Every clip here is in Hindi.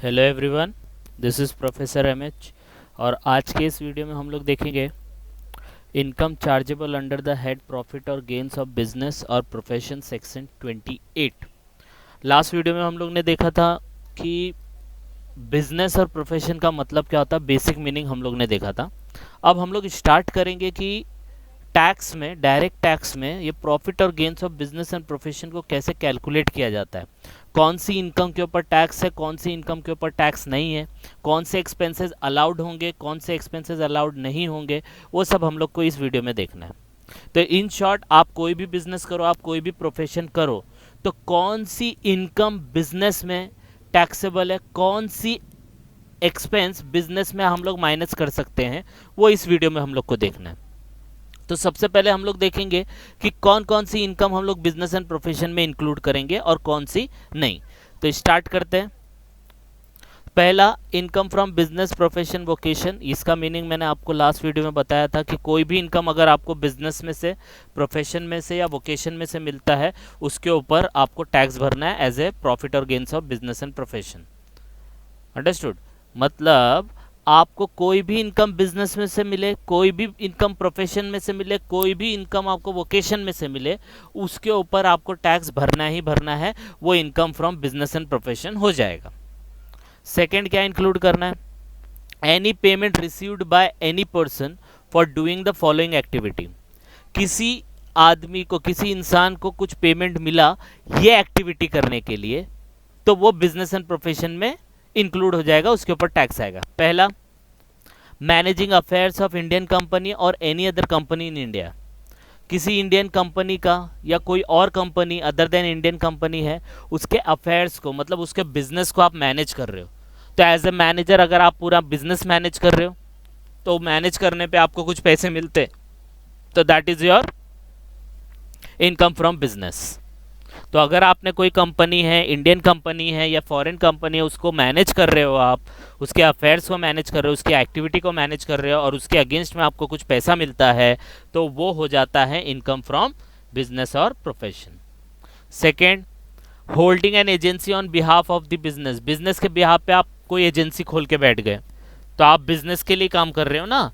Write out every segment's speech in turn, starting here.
Hello everyone, this is professor MH. और आज के इस वीडियो में हम लोग देखेंगे income chargeable under the head profit और गेन्स ऑफ बिजनेस और प्रोफेशन सेक्शन 28। लास्ट वीडियो में हम लोग ने देखा था कि बिजनेस और प्रोफेशन का मतलब क्या होता है, बेसिक मीनिंग हम लोग ने देखा था। अब हम लोग स्टार्ट करेंगे कि टैक्स में, डायरेक्ट टैक्स में ये प्रॉफिट और gains of business and profession को कैसे कैलकुलेट किया जाता है, कौन सी इनकम के ऊपर टैक्स है, कौन सी इनकम के ऊपर टैक्स नहीं है, कौन से एक्सपेंसेस अलाउड होंगे, कौन से एक्सपेंसेस अलाउड नहीं होंगे, वो सब हम लोग को इस वीडियो में देखना है। तो इन शॉर्ट, आप कोई भी बिजनेस करो, आप कोई भी प्रोफेशन करो, तो कौन सी इनकम बिजनेस में टैक्सेबल है, कौन सी एक्सपेंस बिजनेस में हम लोग माइनस कर सकते हैं, वो इस वीडियो में हम लोग को देखना है। तो सबसे पहले हम लोग देखेंगे कि कौन कौन सी इनकम हम लोग बिजनेस एंड प्रोफेशन में इंक्लूड करेंगे और कौन सी नहीं। तो स्टार्ट करते हैं। पहला, income from business profession vocation. इसका मीनिंग मैंने आपको लास्ट वीडियो में बताया था कि कोई भी इनकम अगर आपको बिजनेस में से, प्रोफेशन में से या वोकेशन में से मिलता है, उसके ऊपर आपको टैक्स भरना है एज ए प्रॉफिट और gains of business and profession. Understood? मतलब आपको कोई भी इनकम बिजनेस में से मिले, कोई भी इनकम प्रोफेशन में से मिले, कोई भी इनकम आपको वोकेशन में से मिले, उसके ऊपर आपको टैक्स भरना ही भरना है। वो income from business and profession हो जाएगा। सेकंड क्या इंक्लूड करना है? Any payment received by any person for doing the following activity. किसी आदमी को, किसी इंसान को कुछ पेमेंट मिला ये एक्टिविटी करने के लिए, तो वो बिजनेस एंड प्रोफेशन में इंक्लूड हो जाएगा, उसके ऊपर टैक्स आएगा। पहला, managing affairs of Indian company और any other company in India. किसी इंडियन कंपनी का या कोई और company other than Indian company है, उसके अफेयर्स को, मतलब उसके बिजनेस को आप मैनेज कर रहे हो। तो एज ए मैनेजर अगर आप पूरा बिजनेस मैनेज कर रहे हो, तो मैनेज करने पे आपको कुछ पैसे मिलते, तो that is your income from business. तो अगर आपने कोई कंपनी है, इंडियन कंपनी है या फॉरेन कंपनी है, उसको मैनेज कर रहे हो आप, उसके अफेयर्स को मैनेज कर रहे हो, उसकी एक्टिविटी को मैनेज कर रहे हो और उसके अगेंस्ट में आपको कुछ पैसा मिलता है, तो वो हो जाता है इनकम फ्रॉम बिजनेस और profession. Second, holding an agency on behalf of the business. Business के बिहाफ पे आप कोई एजेंसी खोल के बैठ गए, तो आप बिजनेस के लिए काम कर रहे हो ना,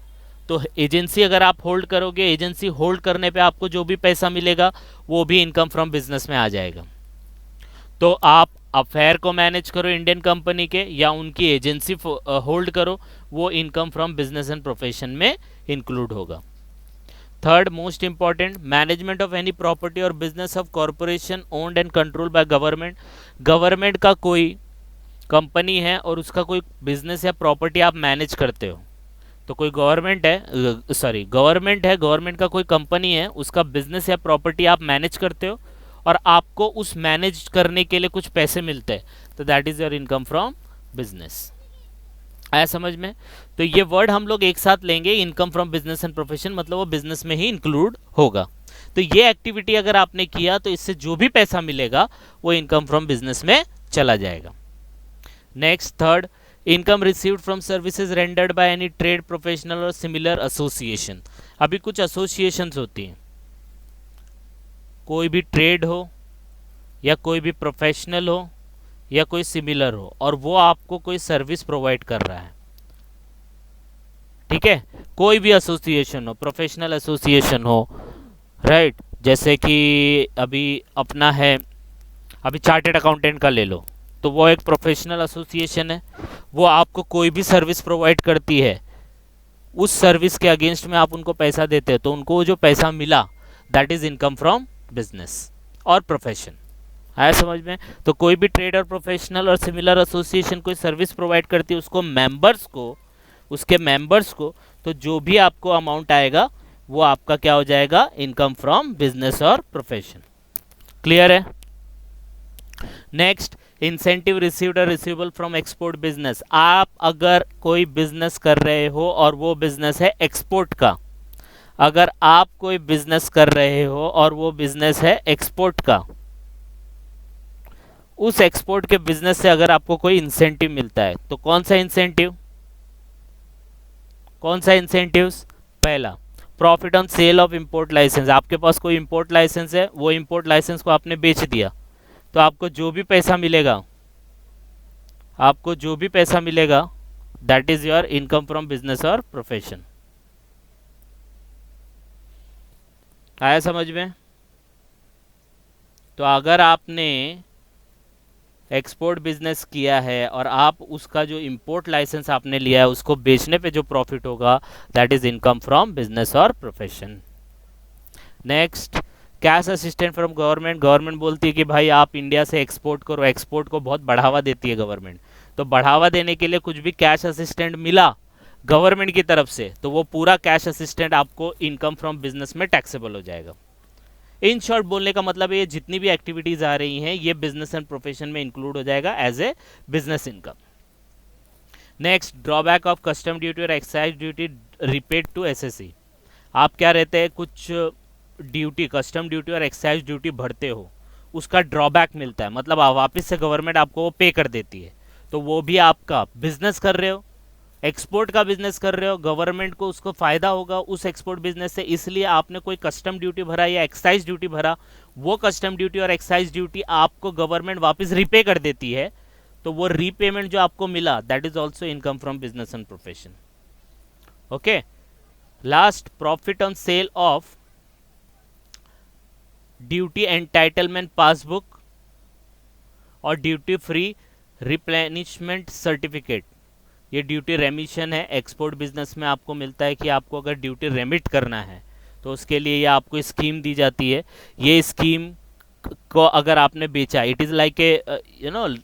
तो एजेंसी अगर आप होल्ड करोगे, एजेंसी होल्ड करने पे आपको जो भी पैसा मिलेगा वो भी इनकम फ्रॉम बिजनेस में आ जाएगा। तो आप अफेयर को मैनेज करो इंडियन कंपनी के, या उनकी एजेंसी होल्ड करो, वो income from business and profession में इंक्लूड होगा। Third most important, management of any property और business of corporation owned and control by government. Government का कोई कंपनी है और उसका कोई बिजनेस या प्रॉपर्टी आप मैनेज करते हो, तो कोई गवर्नमेंट है, गवर्नमेंट का कोई कंपनी है, उसका बिजनेस या प्रॉपर्टी आप मैनेज करते हो और आपको उस मैनेज करने के लिए कुछ पैसे मिलते हैं, तो that is your income from business. आया समझ में? तो ये वर्ड हम लोग एक साथ लेंगे, income from business and profession, मतलब वो बिजनेस में ही इंक्लूड होगा। तो ये एक्टिविटी अगर आपने किया तो इससे जो भी पैसा मिलेगा वो इनकम फ्रॉम बिजनेस में चला जाएगा। Next, third, income received from services rendered by any trade, professional और सिमिलर एसोसिएशन। अभी कुछ एसोसिएशंस होती हैं, कोई भी ट्रेड हो या कोई भी प्रोफेशनल हो या कोई सिमिलर हो, और वो आपको कोई सर्विस प्रोवाइड कर रहा है, ठीक है? कोई भी एसोसिएशन हो, प्रोफेशनल एसोसिएशन हो, राइट? जैसे कि अभी अपना है, अभी चार्टेड अकाउंटेंट का ले लो, तो वो एक प्रोफेशनल एसोसिएशन है, वो आपको कोई भी सर्विस प्रोवाइड करती है, उस सर्विस के अगेंस्ट में आप उनको पैसा देते हैं, तो उनको जो पैसा मिला that is income from business और प्रोफेशन। आया समझ में? तो कोई भी ट्रेड और प्रोफेशनल और सिमिलर एसोसिएशन कोई सर्विस प्रोवाइड करती है, उसको मेंबर्स को, उसके मेंबर्स को, तो जो भी आपको अमाउंट आएगा वो आपका क्या हो जाएगा? इनकम फ्रॉम बिजनेस और प्रोफेशन। क्लियर है? नेक्स्ट, इंसेंटिव रिसीव्ड और रिसीवेबल फ्रॉम एक्सपोर्ट बिजनेस। आप अगर कोई बिजनेस कर रहे हो और वो बिजनेस है एक्सपोर्ट का, अगर आप कोई बिजनेस कर रहे हो और वो बिजनेस है एक्सपोर्ट का, उस एक्सपोर्ट के बिजनेस से अगर आपको कोई इंसेंटिव मिलता है, तो कौन सा इंसेंटिव? कौन सा इंसेंटिव? पहला, profit on sale of import licence. आपके पास कोई इंपोर्ट लाइसेंस है, वो इंपोर्ट लाइसेंस को आपने बेच दिया, तो आपको जो भी पैसा मिलेगा आपको जो भी पैसा मिलेगा that is your income from business और प्रोफेशन। आया समझ में? तो अगर आपने एक्सपोर्ट बिजनेस किया है और आप उसका जो इंपोर्ट लाइसेंस आपने लिया है उसको बेचने पे जो प्रॉफिट होगा that is income from business और profession. Next, cash assistant from government. Government बोलती है कि भाई आप इंडिया से एक्सपोर्ट करो, एक्सपोर्ट को बहुत बढ़ावा देती है गवर्नमेंट, तो बढ़ावा देने के लिए कुछ भी कैश असिस्टेंट मिला गवर्नमेंट की तरफ से तो वो पूरा कैश असिस्टेंट आपको इनकम फ्रॉम बिजनेस में टैक्सेबल हो जाएगा। इन शॉर्ट बोलने का मतलब है ये जितनी भी एक्टिविटीज आ रही हैं ये बिजनेस एंड प्रोफेशन में इंक्लूड हो जाएगा as a business income. Next, drawback of custom duty और excise duty repaid to SSC. आप क्या रहते हैं, कुछ ड्यूटी, कस्टम ड्यूटी और एक्साइज ड्यूटी भरते हो, उसका ड्रॉबैक मिलता है, मतलब वापस से गवर्नमेंट आपको वो पे कर देती है, तो वो भी आपका बिजनेस कर रहे हो, एक्सपोर्ट का बिजनेस कर रहे हो, गवर्नमेंट को उसको फायदा होगा उस एक्सपोर्ट बिजनेस से, इसलिए आपने कोई कस्टम ड्यूटी भरा या एक्साइज ड्यूटी भरा, वो कस्टम ड्यूटी और एक्साइज ड्यूटी आपको गवर्नमेंट वापस रीपे कर देती है, तो वो रीपेमेंट जो आपको मिला that is also income from business and profession. Okay, last, profit on sale of duty entitlement passbook और ड्यूटी फ्री रिप्लेनिशमेंट सर्टिफिकेट। ये ड्यूटी रेमिशन है, एक्सपोर्ट बिजनेस में आपको मिलता है कि आपको अगर ड्यूटी रेमिट करना है तो उसके लिए ये आपको स्कीम दी जाती है। ये स्कीम को अगर आपने बेचा, it is like a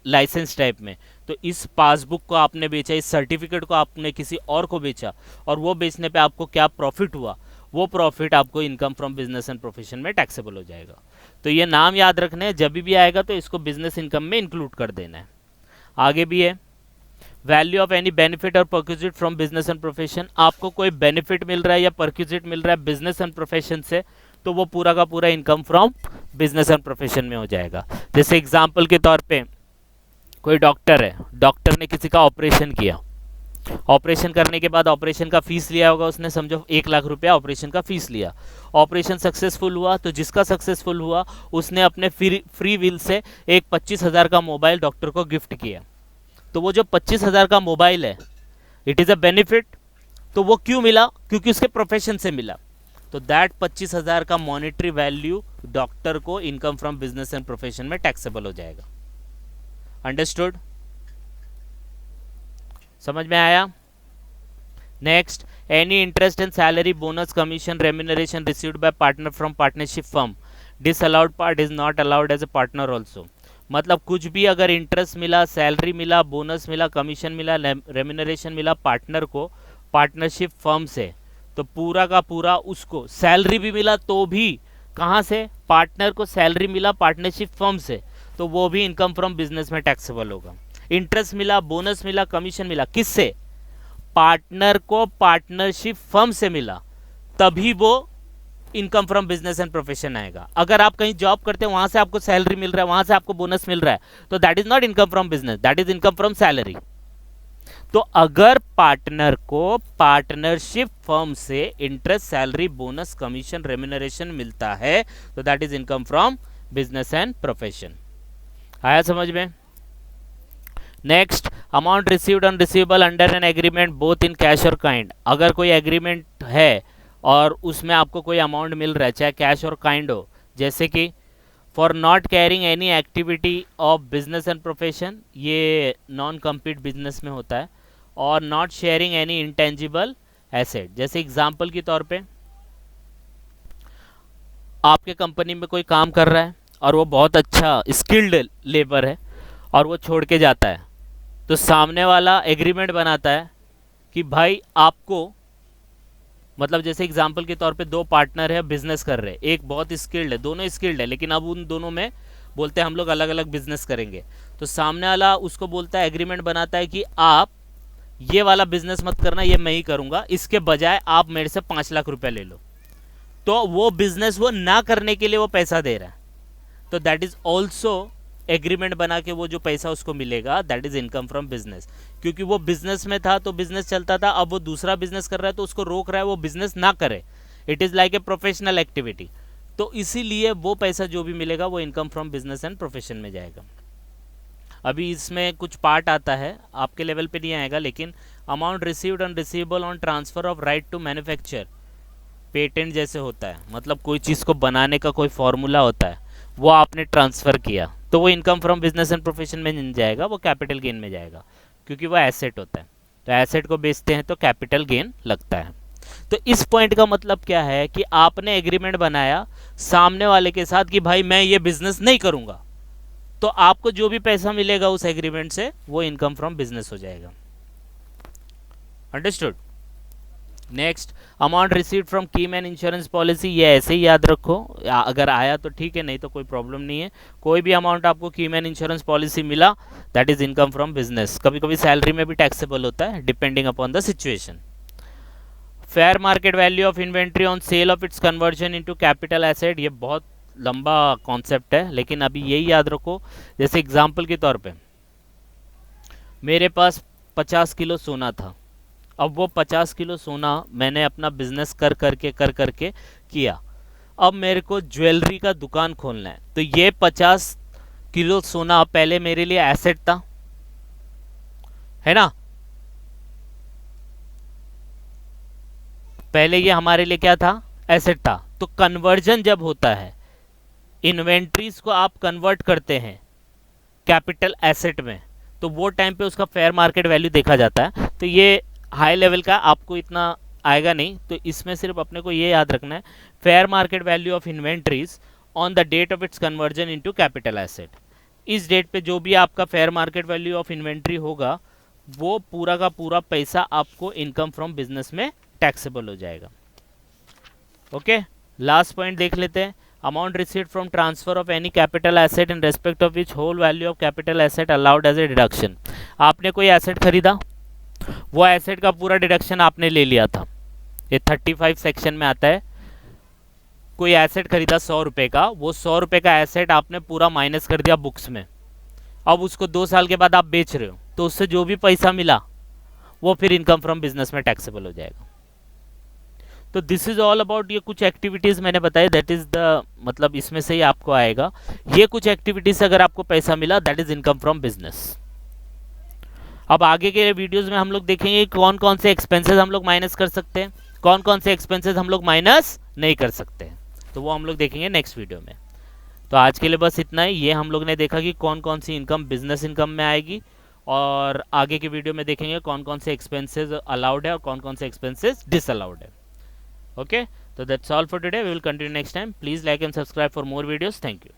licence type में, तो इस पासबुक को आपने बेचा, इस सर्टिफिकेट को आपने किसी और को बेचा, और वो बेचने पे आपको क्या प्रॉफिट हुआ, वो प्रॉफिट आपको income from business and profession में टैक्सेबल हो जाएगा। तो ये नाम याद रखना है, जब भी आएगा तो इसको बिजनेस इनकम में इंक्लूड कर देना है। आगे भी है, वैल्यू ऑफ एनी बेनिफिट और perquisite from business and profession. आपको कोई बेनिफिट मिल रहा है या परक्यूजिट मिल रहा है बिजनेस एंड प्रोफेशन से, तो वो पूरा का पूरा income from business and profession में हो जाएगा। जैसे एग्जांपल के तौर पे कोई डॉक्टर है, डॉक्टर ने किसी का ऑपरेशन किया, ऑपरेशन करने के बाद ऑपरेशन का फीस लिया होगा उसने, समझो 1 लाख रुपया ऑपरेशन का फीस लिया, ऑपरेशन सक्सेसफुल हुआ, तो जिसका सक्सेसफुल हुआ उसने अपने फ्री विल से एक 25,000 का मोबाइल डॉक्टर को गिफ्ट किया। तो वो जो 25,000 का मोबाइल है इट इज़ अ बेनिफिट, तो वो क्यों मिला, क्योंकि उसके प्रोफेशन से मिला, तो दैट 25,000 का मॉनेटरी वैल्यू डॉक्टर को income from business and profession में टैक्सेबल हो जाएगा। अंडरस्टूड? समझ में आया? Next, any interest in salary, bonus, commission, remuneration received by partner from partnership firm, disallowed part is not allowed as a partner also. मतलब कुछ भी अगर इंटरेस्ट मिला, सैलरी मिला, बोनस मिला, कमीशन मिला, रेम्यूनरेशन मिला पार्टनर को पार्टनरशिप फर्म से, तो पूरा का पूरा उसको सैलरी भी मिला तो भी कहाँ से, पार्टनर को सैलरी मिला पार्टनरशिप फर्म से, तो वो भी इनकम फ्रॉम बिजनेस में टैक्सेबल होगा। इंटरेस्ट मिला, बोनस मिला, कमीशन मिला, किससे, पार्टनर को पार्टनरशिप फर्म से मिला, तभी वो income from business and profession आएगा। अगर आप कहीं जॉब करते हैं वहां से आपको सैलरी मिल रहा है, वहां से आपको बोनस मिल रहा है, तो that is not income from business, that is income from salary. तो अगर पार्टनर को पार्टनरशिप फर्म से interest, salary, bonus, commission, remuneration मिलता है तो that is income from business and profession. आया समझ में? Next, amount received on receivable under an agreement both in cash और काइंड। अगर कोई एग्रीमेंट है और उसमें आपको कोई अमाउंट मिल रहा है, चाहे कैश और काइंड हो, जैसे कि for not carrying any activity of business and profession, ये नॉन कम्पीट बिजनेस में होता है, और not sharing any intangible asset. जैसे एग्जांपल के तौर पे आपके कंपनी में कोई काम कर रहा है और वो बहुत अच्छा स्किल्ड लेबर है और वो छोड़ के जाता है, तो सामने वाला एग्रीमेंट बनाता है कि भाई आपको, मतलब जैसे एग्जांपल के तौर पे दो पार्टनर है, बिजनेस कर रहे हैं, एक बहुत स्किल्ड है, दोनों स्किल्ड है, लेकिन अब उन दोनों में बोलते हैं हम लोग अलग अलग बिजनेस करेंगे, तो सामने वाला उसको बोलता है, एग्रीमेंट बनाता है कि आप ये वाला बिजनेस मत करना, ये मैं ही करूंगा, इसके बजाय आप मेरे से 5 लाख रुपया ले लो, तो वो बिजनेस वो ना करने के लिए वो पैसा दे रहा है, तो दैट इज ऑल्सो एग्रीमेंट बना के वो जो पैसा उसको मिलेगा that is income from business, क्योंकि वो बिजनेस में था तो बिजनेस चलता था, अब वो दूसरा बिजनेस कर रहा है तो उसको रोक रहा है वो बिजनेस ना करे, it is like a professional activity, तो इसीलिए वो पैसा जो भी मिलेगा वो income from business and profession में जाएगा। अभी इसमें कुछ पार्ट आता है, आपके लेवल पे नहीं आएगा, लेकिन amount received on receivable on transfer of right to manufacture, patent जैसे होता है, मतलब कोई चीज़ को बनाने का कोई फॉर्मूला होता है, वो आपने ट्रांसफ़र किया, तो वो income from business and profession में नहीं जाएगा, वो कैपिटल गेन में जाएगा, क्योंकि वो एसेट होता है। तो एसेट को बेचते हैं तो कैपिटल गेन लगता है। तो इस पॉइंट का मतलब क्या है कि आपने एग्रीमेंट बनाया सामने वाले के साथ कि भाई मैं ये बिजनेस नहीं करूंगा, तो आपको जो भी पैसा मिलेगा उस एग्रीमेंट से वो इनकम फ्रॉम बिजनेस हो जाएगा। Understood. Next, amount received from की मैन इंश्योरेंस पॉलिसी, ये ऐसे ही याद रखो, अगर आया तो ठीक है, नहीं तो कोई प्रॉब्लम नहीं है। कोई भी अमाउंट आपको की मैन इंश्योरेंस पॉलिसी मिला, that is income from business. कभी कभी सैलरी में भी टैक्सेबल होता है, depending upon the situation. Fair market value of inventory on sale of its conversion into capital asset, ये बहुत लंबा कॉन्सेप्ट है, लेकिन अभी यही याद रखो। जैसे एग्जांपल के तौर पे मेरे पास 50 किलो सोना था, अब वो 50 किलो सोना मैंने अपना बिजनेस कर करके किया, अब मेरे को ज्वेलरी का दुकान खोलना है, तो ये 50 किलो सोना पहले मेरे लिए एसेट था, है ना, पहले ये हमारे लिए क्या था, एसेट था। तो कन्वर्जन जब होता है, इन्वेंट्रीज को आप कन्वर्ट करते हैं कैपिटल एसेट में, तो वो टाइम पे उसका फेयर मार्केट वैल्यू देखा जाता है। तो ये हाई लेवल का आपको इतना आएगा नहीं, तो इसमें सिर्फ अपने को ये याद रखना है, fair market value of inventories on the date of its conversion into capital asset. इस डेट पे जो भी आपका fair market value of inventory होगा, वो पूरा का पूरा पैसा आपको इनकम फ्रॉम बिजनेस में टैक्सेबल हो जाएगा। ओके, लास्ट पॉइंट देख लेते हैं। Amount received from transfer of any capital asset in respect of which whole value of capital asset allowed as a deduction. आपने कोई एसेट खरीदा, वो एसेट का पूरा डिडक्शन आपने ले लिया था, ये 35 सेक्शन में आता है। कोई एसेट खरीदा 100 रुपये का, वो 100 रुपये का एसेट आपने पूरा माइनस कर दिया बुक्स में, अब उसको 2 साल के बाद आप बेच रहे हो, तो उससे जो भी पैसा मिला वो फिर इनकम फ्रॉम बिजनेस में टैक्सेबल हो जाएगा। तो दिस इज ऑल अबाउट, ये कुछ एक्टिविटीज़ मैंने बताया, दैट इज द मतलब इसमें से ही आपको आएगा, ये कुछ एक्टिविटीज़ से अगर आपको पैसा मिला that is income from business. अब आगे के वीडियोस में हम लोग देखेंगे कौन कौन से एक्सपेंसेस हम लोग माइनस कर सकते हैं, कौन कौन से एक्सपेंसेस हम लोग माइनस नहीं कर सकते हैं, तो वो हम लोग देखेंगे नेक्स्ट वीडियो में। तो आज के लिए बस इतना ही, ये हम लोग ने देखा कि कौन कौन सी इनकम बिजनेस इनकम में आएगी, और आगे की वीडियो में देखेंगे कौन कौन से एक्सपेंसेस अलाउड है और कौन कौन से एक्सपेंसेस डिसअलाउड है। ओके, तो that's all for today, we will continue next time. Please like and subscribe for more videos. Thank you.